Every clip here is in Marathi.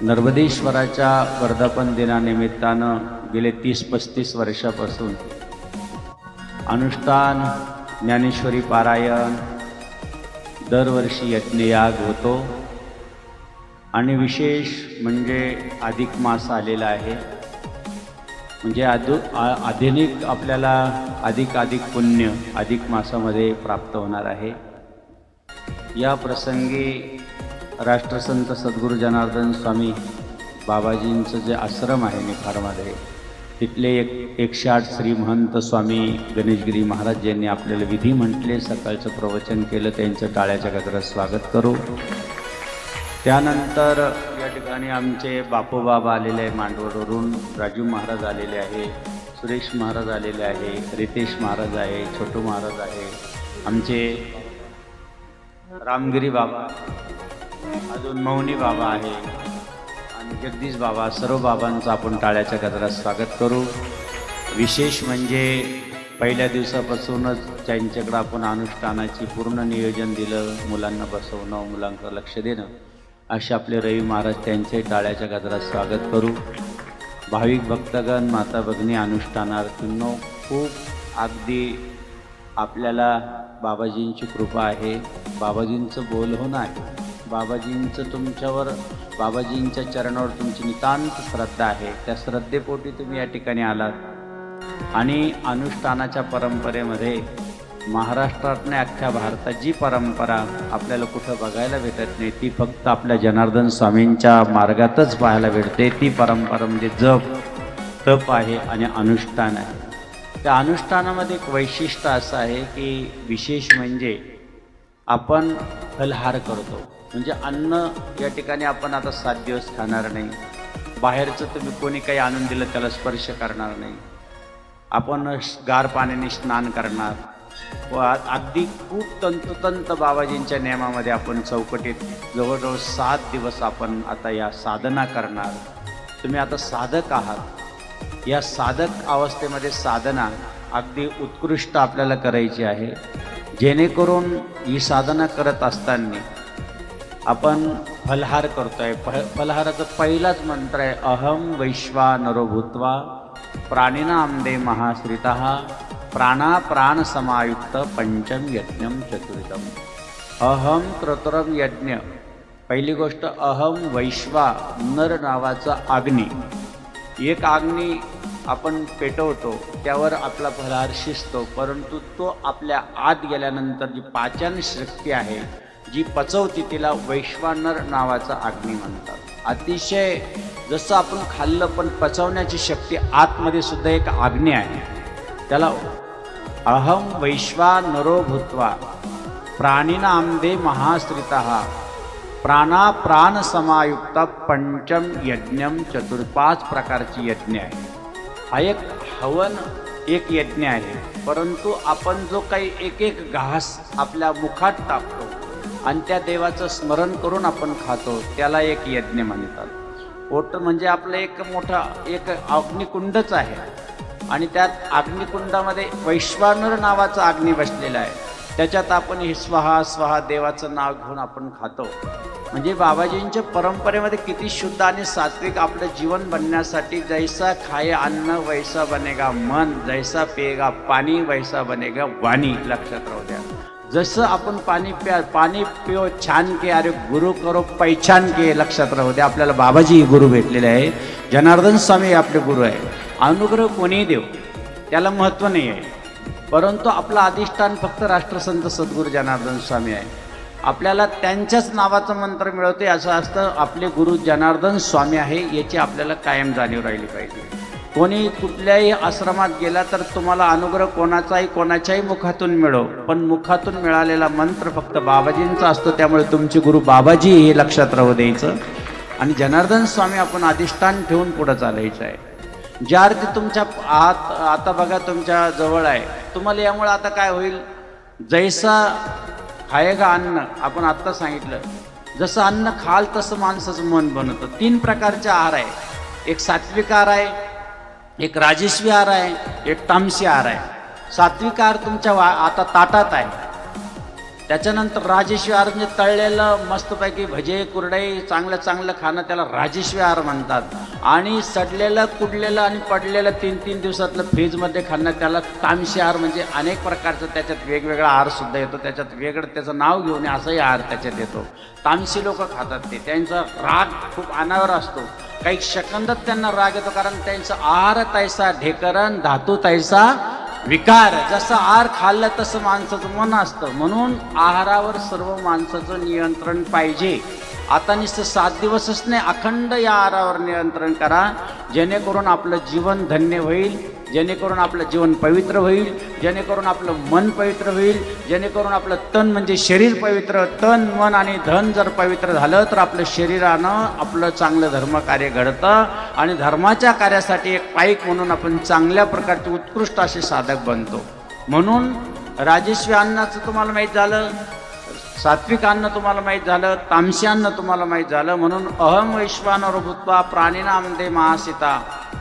नर्मदेश्वराच्या वर्धापन दिनानिमित्तानं गेले 30-35 वर्षापासून अनुष्ठान ज्ञानेश्वरी पारायण दरवर्षी यज्ञयाग होतो आणि विशेष म्हणजे अधिक मास आलेला आहे। म्हणजे आधुनिक आपल्याला अधिक पुण्य अधिक मासामध्ये प्राप्त होणार आहे। या प्रसंगी राष्ट्रसंत सद्गुरू जनार्दन स्वामी बाबाजींचं जे आश्रम आहे निफाडमध्ये तिथले 108 श्री महंत स्वामी गणेशगिरी महाराज यांनी आपल्याला विधी म्हटले, सकाळचं प्रवचन केलं, त्यांचं टाळ्याच्या गजरात स्वागत करू। त्यानंतर या ठिकाणी आमचे बापू बाबा आलेले आहे, मांडवडवरून राजू महाराज आलेले आहे, सुरेश महाराज आलेले आहे, रितेश महाराज आहे, छोटू महाराज आहे, आमचे रामगिरी बाबा, अजून मौनी बाबा आहे आणि जगदीश बाबा, सर्व बाबांचं आपण टाळ्याच्या गजरात स्वागत करू। विशेष म्हणजे पहिल्या दिवसापासूनच त्यांच्याकडं आपण अनुष्ठानाची पूर्ण नियोजन दिलं, मुलांना बसवणं, मुलांकडे लक्ष देणं, असे आपले रवी महाराज त्यांचे टाळ्याच्या गजरात स्वागत करू। भाविक भक्तगण, माता भगिनी, अनुष्ठानार्थींनो, खूप अगदी आपल्याला बाबाजींची कृपा आहे, बाबाजींचं बोलणं आहे, बाबाजींचं तुमच्यावर, बाबाजींच्या चरणावर तुमची नितांत श्रद्धा आहे। त्या श्रद्धेपोटी तुम्ही या ठिकाणी आलात आणि अनुष्ठानाच्या परंपरेमध्ये महाराष्ट्रात नाही अख्ख्या भारतात जी परंपरा आपल्याला कुठं बघायला भेटत नाही ती फक्त आपल्या जनार्दन स्वामींच्या मार्गातच पाहायला भेटते। ती परंपरा म्हणजे जप, तप आहे आणि अनुष्ठान आहे। त्या अनुष्ठानामध्ये एक वैशिष्ट्य असं आहे की विशेष म्हणजे आपण फलहार करतो, म्हणजे अन्न या ठिकाणी आपण आता 7 दिवस खाणार नाही, बाहेरचं तुम्ही कोणी काही आणून दिलं त्याला स्पर्श करणार नाही, आपण गार पाण्याने स्नान करणार व अगदी खूप तंतोतंत बाबाजींच्या नियमामध्ये आपण चौकटीत जवळजवळ 7 दिवस आपण आता या साधना करणार। तुम्ही आता साधक आहात, या साधक अवस्थेमध्ये साधना अगदी उत्कृष्ट आपल्याला करायची आहे, जेणेकरून ही साधना करत असताना आपण फलहार करतोय। फलहाराचा पहिलाच मंत्र आहे अहम वैश्वानरो भूत्वा प्राणिनां दे महाश्रितः प्राण समायुक्त पंचम यज्ञम चतुर्थम। अहम त्रतुरम यज्ञ, पहिली गोष्ट अहम वैश्वा नर नावाचा अग्नी, एक अग्नी आपण पेटवतो त्यावर आपला फलहार शिजतो, परंतु तो आपल्या आत गेल्यानंतर जी पाचन शक्ती आहे जी पचवती तिला वैश्वानर नावाचा अग्नी म्हणतात। अतिशय जसं आपण खाल्लं पण पचवण्याची शक्ती आतमध्ये सुद्धा एक अग्नी आहे, त्याला अहम वैश्वानरो भूत्वा प्राणिनां दे महाश्रितः प्राण समायुक्त पंचम यज्ञम चतुर्थ, 5 प्रकारची यज्ञ आहे। हा एक हवन, एक यज्ञ आहे, परंतु आपण जो काही एक घास आपल्या मुखात टाकतो आणि त्या देवाचं स्मरण करून आपण खातो त्याला एक यज्ञ म्हणतात। पोट म्हणजे आपलं एक मोठा एक अग्निकुंडच आहे आणि त्यात अग्निकुंडामध्ये वैश्वानर नावाचा अग्नी बसलेला आहे, त्याच्यात आपण हे स्वाहा स्वाहा देवाचं नाव घेऊन आपण खातो। म्हणजे बाबाजींच्या परंपरेमध्ये किती शुद्ध आणि सात्विक आपलं जीवन बनण्यासाठी जैसा खाए अन्न वैसा बनेगा मन, जैसा पिएगा पाणी वैसा बनेगा वाणी, लक्षात राहू द्या। जसं आपण पाणी पिओ छान के, अरे गुरु करो पैछान के, लक्षात राहू द्या। आपल्याला बाबाजी गुरु भेटलेले आहे, जनार्दन स्वामी आपले गुरु आहे। अनुग्रह कोणीही देव, त्याला महत्त्व नाही आहे, परंतु आपलं अधिष्ठान फक्त राष्ट्रसंत सद्गुरू जनार्दन स्वामी आहे। आपल्याला त्यांच्याच नावाचं मंत्र मिळवते असं असतं, आपले गुरु जनार्दन स्वामी आहे याची आपल्याला कायम जाणीव राहिली पाहिजे। कोणी कुठल्याही आश्रमात गेला तर तुम्हाला अनुग्रह कोणाच्याही मुखातून मिळो, पण मुखातून मिळालेला मंत्र फक्त बाबाजींचा असतो, त्यामुळे तुमचे गुरु बाबाजी हे लक्षात राहू द्यायचं आणि जनार्दन स्वामी आपण अधिष्ठान ठेवून पुढे चालायचं आहे। ज्या अर्थी तुमच्या आता बघा तुमच्या जवळ आहे, तुम्हाला यामुळे आता काय होईल, जैसा खायगा अन्न, आपण आत्ता सांगितलं जसं अन्न खाल तसं माणसाचं मन बनतं। 3 प्रकारचे आहार आहे, एक सात्विक आहार आहे, एक राजस्वी आहार आहे, एक तामसी आहार आहे। सात्विक आहार तुमच्या आता ताटात आहे, त्याच्यानंतर राजेश्वी आहार म्हणजे तळलेलं मस्तपैकी भजे कुरडई चांगलं चांगलं खाणं, त्याला राजेश्वी आहार म्हणतात. आणि सडलेलं कुडलेलं आणि पडलेलं 3-3 दिवसातलं फ्रीजमध्ये खाणं त्याला तामसी आहार. म्हणजे अनेक प्रकारचं त्याच्यात वेगवेगळा आहारसुद्धा येतो, त्याच्यात वेगळं त्याचं नाव घेऊन असंही आहार त्याच्यात येतो. तामसी लोक खातात ते, त्यांचा राग खूप अनावर असतो, काही सेकंदात त्यांना राग येतो, कारण त्यांचा आहार तैसा ढेकरण धातू तैसा विकार. जसं आहार खाल्लं तसं माणसाचं मन असतं, म्हणून आहारावर सर्व माणसाचं नियंत्रण पाहिजे. आता नुसतं 7 दिवसच नाही, अखंड या आहारावर नियंत्रण करा, जेणेकरून आपलं जीवन धन्य होईल, जेणेकरून आपलं जीवन पवित्र होईल, जेणेकरून आपलं मन पवित्र होईल, जेणेकरून आपलं तन म्हणजे शरीर पवित्र, तन मन आणि धन जर पवित्र झालं तर आपलं शरीरानं आपलं चांगलं धर्मकार्य घडतं आणि धर्माच्या कार्यासाठी एक पाईक म्हणून आपण चांगल्या प्रकारचे उत्कृष्ट असे साधक बनतो. म्हणून राजेश्वी अन्नाचं तुम्हाला माहीत झालं, सात्विक अन्न तुम्हाला माहीत झालं, तामसी अन्न तुम्हाला माहीत झालं. म्हणून अहम वैश्वानरो भूत्वा प्राणिनाम दे महासिता.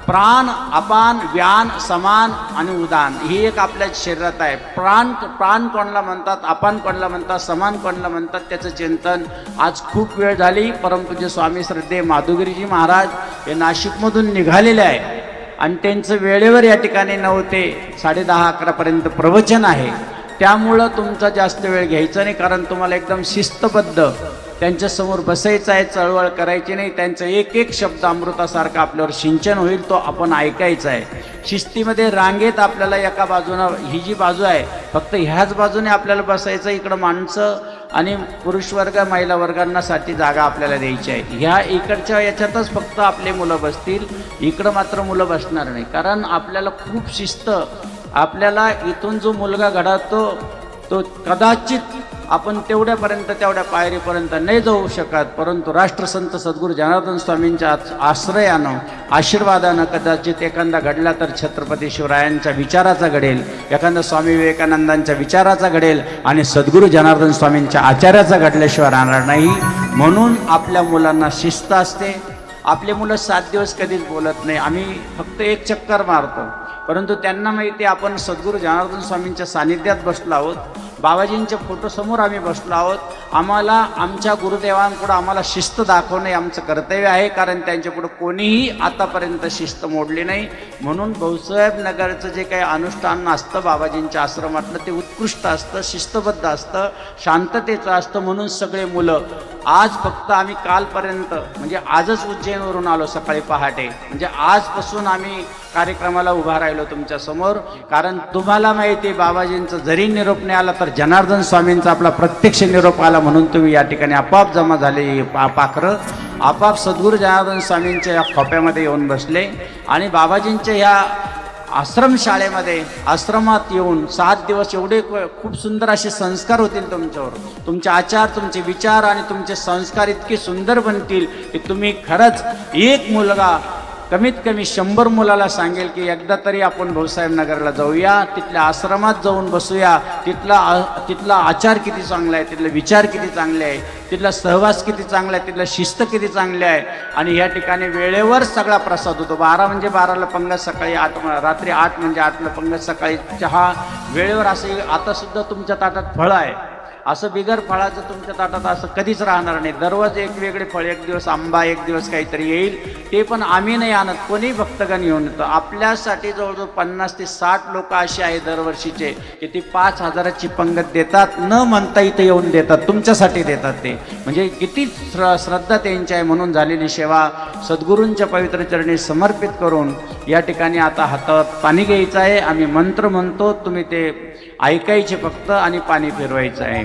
प्राण, अपान, व्यान, समान आणि उदान ही एक आपल्या शरीरात आहे. प्राण कोणाला म्हणतात, अपान कोणाला म्हणतात, समान कोणाला म्हणतात, त्याचं चिंतन आज खूप वेळ झाली. परमपूज्य स्वामी श्रद्धे माधुगिरीजी महाराज हे नाशिकमधून निघालेले आहे आणि त्यांचं वेळेवर या ठिकाणी 9 ते 10:30-11 पर्यंत प्रवचन आहे. त्यामुळं तुमचा जास्त वेळ घ्यायचा नाही, कारण तुम्हाला एकदम शिस्तबद्ध त्यांच्यासमोर बसायचं आहे, चळवळ करायची नाही. त्यांचं एक एक शब्द अमृतासारखं आपल्यावर सिंचन होईल, तो आपण ऐकायचा आहे. शिस्तीमध्ये रांगेत आपल्याला एका बाजूनं ही जी बाजू आहे फक्त ह्याच बाजूने आपल्याला बसायचं, इकडं माणसं आणि पुरुष वर्ग महिला वर्गांसाठी जागा आपल्याला द्यायची आहे. ह्या इकडच्या याच्यातच फक्त आपले मुलं बसतील, इकडं मात्र मुलं बसणार नाही, कारण आपल्याला खूप शिस्त. आपल्याला इथून जो मुलगा घडतो तो कदाचित आपण तेवढ्या पायरीपर्यंत नाही जाऊ शकत, परंतु राष्ट्रसंत सद्गुरू जनार्दन स्वामींच्या आश्रयानं आशीर्वादानं कदाचित एखादा घडला तर छत्रपती शिवरायांच्या विचाराचा घडेल, एखादा स्वामी विवेकानंदांच्या विचाराचा घडेल आणि सद्गुरू जनार्दन स्वामींच्या आचार्याचा घडल्याशिवाय राहणार नाही. म्हणून आपल्या मुलांना शिस्त असते. आपले मुलं 7 दिवस कधीच बोलत नाही, आम्ही फक्त एक चक्कर मारतो, परंतु त्यांना माहिती आपण सद्गुरू जनार्दन स्वामींच्या सानिध्यात बसलो आहोत, बाबाजींच्या फोटोसमोर आम्ही बसलो आहोत. आम्हाला आमच्या गुरुदेवांपुढं आम्हाला शिस्त दाखवणे आमचं कर्तव्य आहे, कारण त्यांच्यापुढं कोणीही आतापर्यंत शिस्त मोडली नाही. म्हणून भाऊसाहेब नगरचं जे काही अनुष्ठान असतं बाबाजींच्या आश्रमातलं ते उत्कृष्ट असतं, शिस्तबद्ध असतं, शांततेचं असतं. म्हणून सगळे मुलं आज फक्त आम्ही कालपर्यंत म्हणजे आजच उज्जैनवरून आलो सकाळी पहाटे, म्हणजे आजपासून आम्ही कार्यक्रमाला उभा राहिलो तुमच्या समोर, कारण तुम्हाला माहिती आहे बाबाजींचा जरी निरोप नाही आला तर जनार्दन स्वामींचा आपला प्रत्यक्ष निरोप आला. म्हणून तुम्ही या ठिकाणी आपाप जमा झाले, पाखरं आपाप सद्गुरू जनार्दन स्वामींच्या या खोप्यामध्ये येऊन बसले आणि बाबाजींच्या ह्या आश्रमशाळेमध्ये आश्रमात येऊन 7 दिवस एवढे खूप सुंदर असे संस्कार होतील तुमच्यावर. तुमचे आचार, तुमचे विचार आणि तुमचे संस्कार इतके सुंदर बनतील की तुम्ही खरंच एक मुलगा कमीत कमी 100 मुलाला सांगेल की एकदा तरी आपण भाऊसाहेब नगरला जाऊया, तिथल्या आश्रमात जाऊन बसूया, तिथला आचार किती चांगला आहे, तिथले विचार किती चांगले आहे, तिथला सहवास किती चांगला आहे, तिथला शिस्त किती चांगली आहे. आणि या ठिकाणी वेळेवर सगळा प्रसाद होतो. 12 म्हणजे 12ला पंगत, सकाळी 8 रात्री 8 म्हणजे 8ला पंगत, सकाळी चहा वेळेवर. असं आता सुद्धा तुमच्या ताटात फळं आहे, असं बिगर फळाचं तुमच्या ताटात असं कधीच राहणार नाही. दररोज एक वेगळे फळ, एक दिवस आंबा, एक दिवस काहीतरी येईल, ते पण आम्ही नाही आणत, कोणी भक्तगण येऊन येतं. आपल्यासाठी जवळजवळ 50 ते 60 लोक असे आहे दरवर्षीचे की ते 5,000ची पंगत देतात, न म्हणता इथं येऊन देतात, तुमच्यासाठी देतात. ते म्हणजे किती श्रद्धा त्यांची आहे. म्हणून झालेली सेवा सद्गुरूंच्या पवित्र चरणी समर्पित करून या ठिकाणी आता हातात पाणी घ्यायचं आहे. आम्ही मंत्र म्हणतो, तुम्ही ते ऐकायचे फक्त आणि पाणी फिरवायचं आहे.